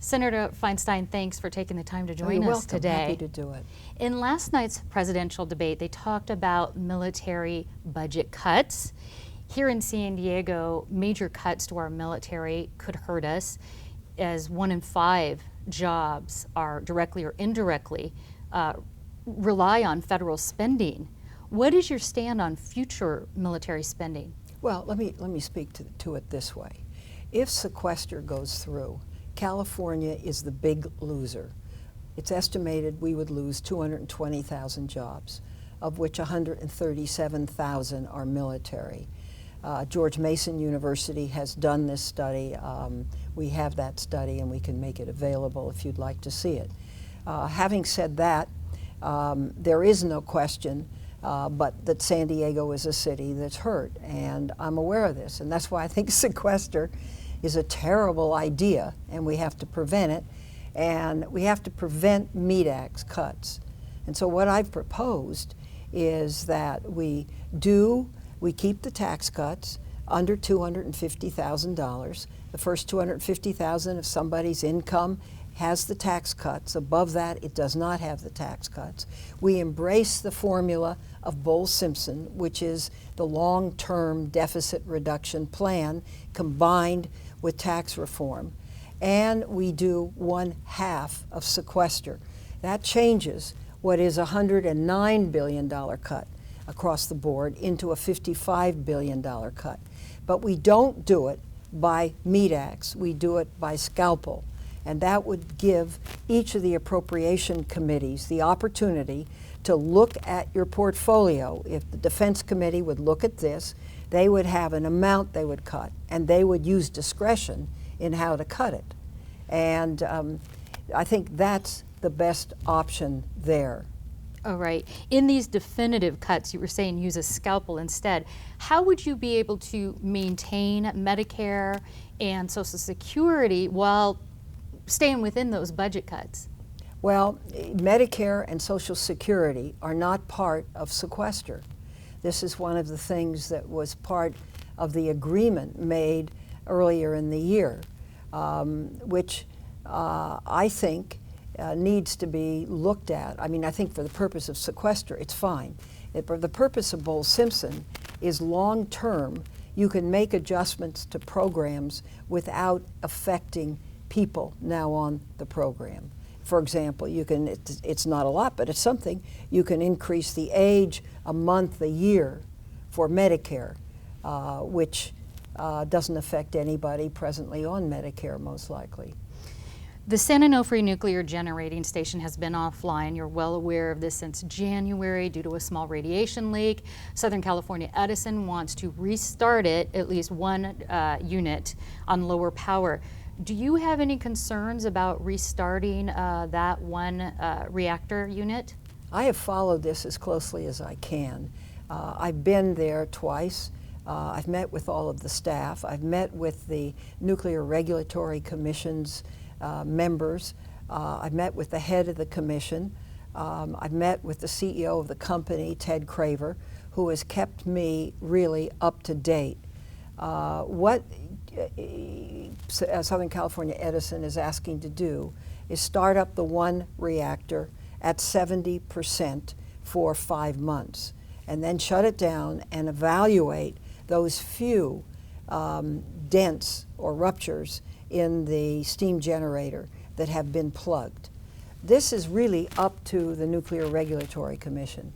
Senator Feinstein, thanks for taking the time to join us today. Happy to do it. In last night's presidential debate, they talked about military budget cuts. Here in San Diego, major cuts to our military could hurt us, as 1 in 5 jobs are directly or indirectly rely on federal spending. What is your stand on future military spending? Well, let me speak to it this way. If sequester goes through, California is the big loser. It's estimated we would lose 220,000 jobs, of which 137,000 are military. George Mason University has done this study. We have that study and we can make it available if you'd like to see it. Having said that, there is no question but that San Diego is a city that's hurt, and I'm aware of this, and that's why I think sequester is a terrible idea, and we have to prevent it, and we have to prevent MEDAC's cuts. And so what I've proposed is that we keep the tax cuts under $250,000. The first $250,000 of somebody's income has the tax cuts. Above that, it does not have the tax cuts. We embrace the formula of Bowles-Simpson, which is the long-term deficit reduction plan combined with tax reform. And we do 1/2 of sequester. That changes what is a $109 billion cut across the board into a $55 billion cut. But we don't do it by MEDACs, we do it by scalpel. And that would give each of the appropriation committees the opportunity to look at your portfolio. If the Defense Committee would look at this, they would have an amount they would cut, and they would use discretion in how to cut it. And I think that's the best option there. All right. In these definitive cuts, you were saying use a scalpel instead. How would you be able to maintain Medicare and Social Security while staying within those budget cuts? Well, Medicare and Social Security are not part of sequester. This is one of the things that was part of the agreement made earlier in the year, which I think needs to be looked at. I mean, I think for the purpose of sequester, it's fine. For the purpose of Bowles-Simpson is long-term. You can make adjustments to programs without affecting people now on the program. For example, you can, it's not a lot, but it's something, you can increase the age a month, a year for Medicare, which doesn't affect anybody presently on Medicare, most likely. The San Onofre nuclear generating station has been offline. You're well aware of this since January due to a small radiation leak. Southern California Edison wants to restart it, at least one unit, on lower power. Do you have any concerns about restarting that one reactor unit? I have followed this as closely as I can. I've been there twice. I've met with all of the staff. I've met with the Nuclear Regulatory Commission's members. I've met with the head of the commission. I've met with the CEO of the company, Ted Craver, who has kept me really up to date. What Southern California Edison is asking to do is start up the one reactor at 70% for 5 months, and then shut it down and evaluate those few dents or ruptures in the steam generator that have been plugged. This is really up to the Nuclear Regulatory Commission.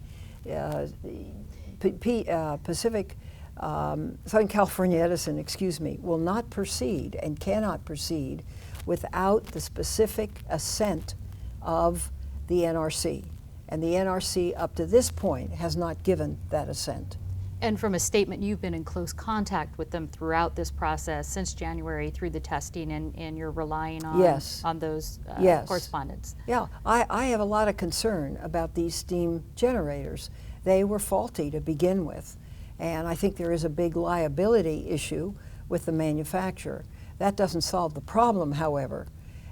Southern California Edison, excuse me, will not proceed and cannot proceed without the specific assent of the NRC. And the NRC up to this point has not given that assent. And from a statement, you've been in close contact with them throughout this process since January through the testing, and you're relying on, yes. on those yes. correspondence. Yeah, I have a lot of concern about these steam generators. They were faulty to begin with, and I think there is a big liability issue with the manufacturer. That doesn't solve the problem, however,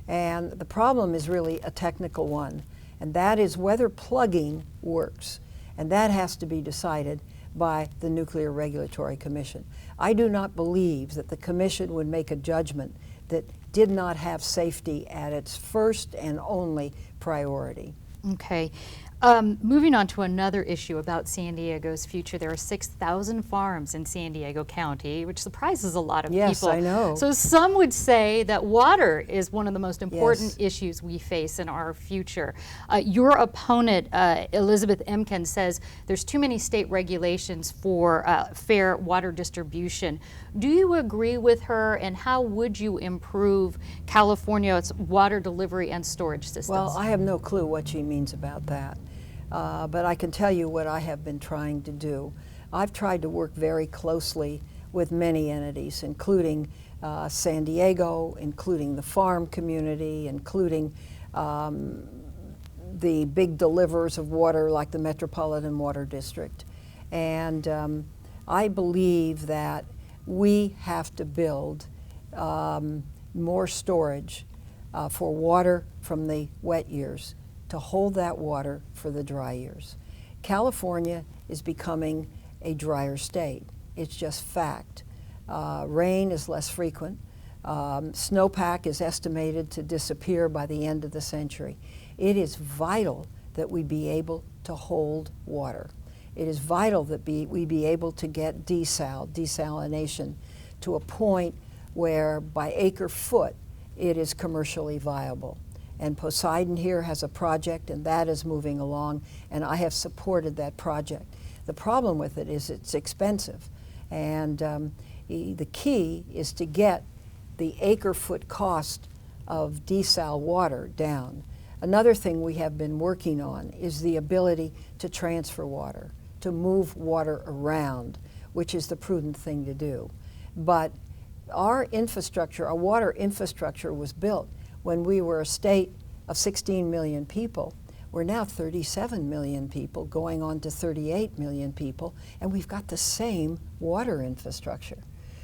and the problem is really a technical one, and that is whether plugging works, and that has to be decided by the Nuclear Regulatory Commission. I do not believe that the Commission would make a judgment that did not have safety at its first and only priority. Okay. Moving on to another issue about San Diego's future, there are 6,000 farms in San Diego County, which surprises a lot of people. Yes, I know. So some would say that water is one of the most important issues we face in our future. Your opponent, Elizabeth Emken, says there's too many state regulations for fair water distribution. Do you agree with her, and how would you improve California's water delivery and storage systems? Well, I have no clue what she means about that. But I can tell you what I have been trying to do. I've tried to work very closely with many entities, including San Diego, including the farm community, including the big deliverers of water like the Metropolitan Water District. And I believe that we have to build more storage for water from the wet years, to hold that water for the dry years. California is becoming a drier state. It's just fact. Rain is less frequent. Snowpack is estimated to disappear by the end of the century. It is vital that we be able to hold water. It is vital that we be able to get desalination, to a point where by acre foot it is commercially viable. And Poseidon here has a project, and that is moving along, and I have supported that project. The problem with it is it's expensive, and the key is to get the acre-foot cost of desal water down. Another thing we have been working on is the ability to transfer water, to move water around, which is the prudent thing to do. But our infrastructure, our water infrastructure was built when we were a state of 16 million people. We're now 37 million people, going on to 38 million people, and we've got the same water infrastructure.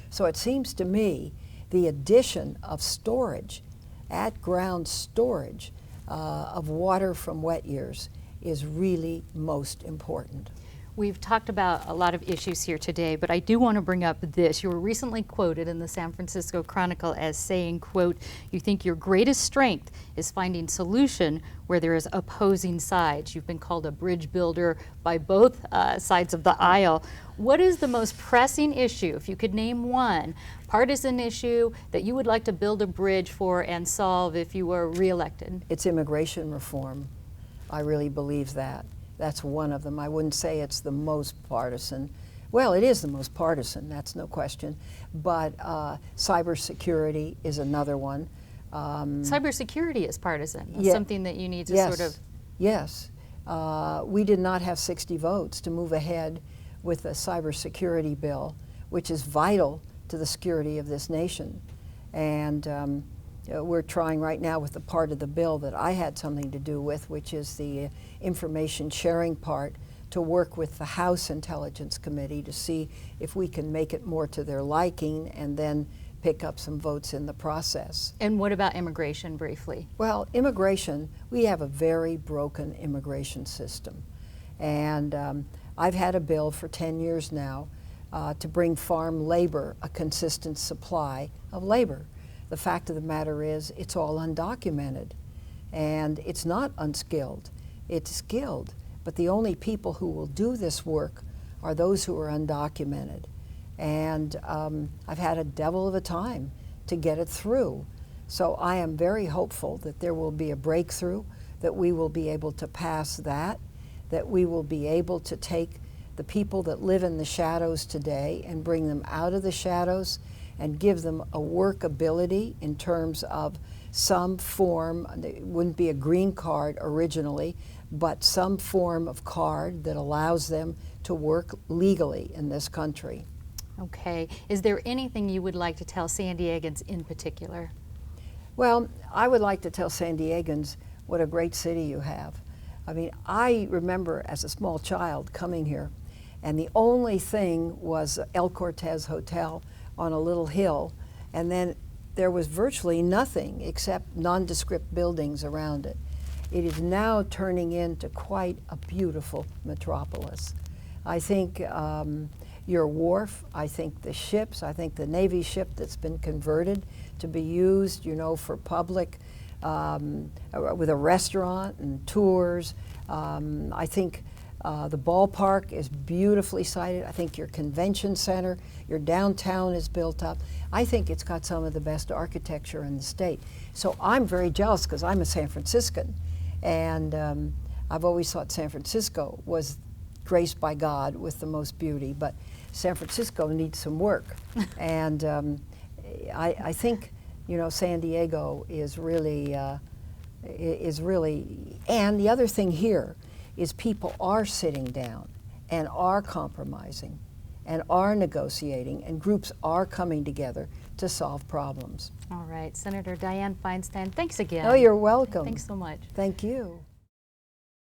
So it seems to me the addition of storage, at-ground storage of water from wet years is really most important. We've talked about a lot of issues here today, but I do want to bring up this. You were recently quoted in the San Francisco Chronicle as saying, quote, "You think your greatest strength is finding solution where there is opposing sides." You've been called a bridge builder by both sides of the aisle. What is the most pressing issue, if you could name one, partisan issue that you would like to build a bridge for and solve if you were reelected? It's immigration reform. I really believe that. That's one of them. I wouldn't say it's the most partisan. Well, it is the most partisan, that's no question. But cybersecurity is another one. Cybersecurity is partisan. It's Yeah, something that you need to yes, sort of... Yes. We did not have 60 votes to move ahead with a cybersecurity bill, which is vital to the security of this nation. And we're trying right now with the part of the bill that I had something to do with, which is the information sharing part, to work with the House Intelligence Committee to see if we can make it more to their liking and then pick up some votes in the process. And what about immigration, briefly? Well, immigration, we have a very broken immigration system. And I've had a bill for 10 years now to bring farm labor a consistent supply of labor. The fact of the matter is, it's all undocumented, and it's not unskilled, it's skilled. But the only people who will do this work are those who are undocumented. And I've had a devil of a time to get it through. So I am very hopeful that there will be a breakthrough, that we will be able to pass that we will be able to take the people that live in the shadows today and bring them out of the shadows and give them a workability in terms of some form. It wouldn't be a green card originally, but some form of card that allows them to work legally in this country. Okay. Is there anything you would like to tell San Diegans in particular? Well, I would like to tell San Diegans what a great city you have. I mean, I remember as a small child coming here, and the only thing was El Cortez Hotel on a little hill, and then there was virtually nothing except nondescript buildings around it. It is now turning into quite a beautiful metropolis. I think your wharf, I think the ships, I think the Navy ship that's been converted to be used, you know, for public, with a restaurant and tours. I think the ballpark is beautifully sited. I think your convention center, your downtown is built up. I think it's got some of the best architecture in the state. So I'm very jealous because I'm a San Franciscan, and I've always thought San Francisco was graced by God with the most beauty, but San Francisco needs some work. And I think, you know, San Diego is really, and the other thing here is people are sitting down and are compromising and are negotiating, and groups are coming together to solve problems. All right, Senator Dianne Feinstein, thanks again. Oh, you're welcome. Thanks so much. Thank you.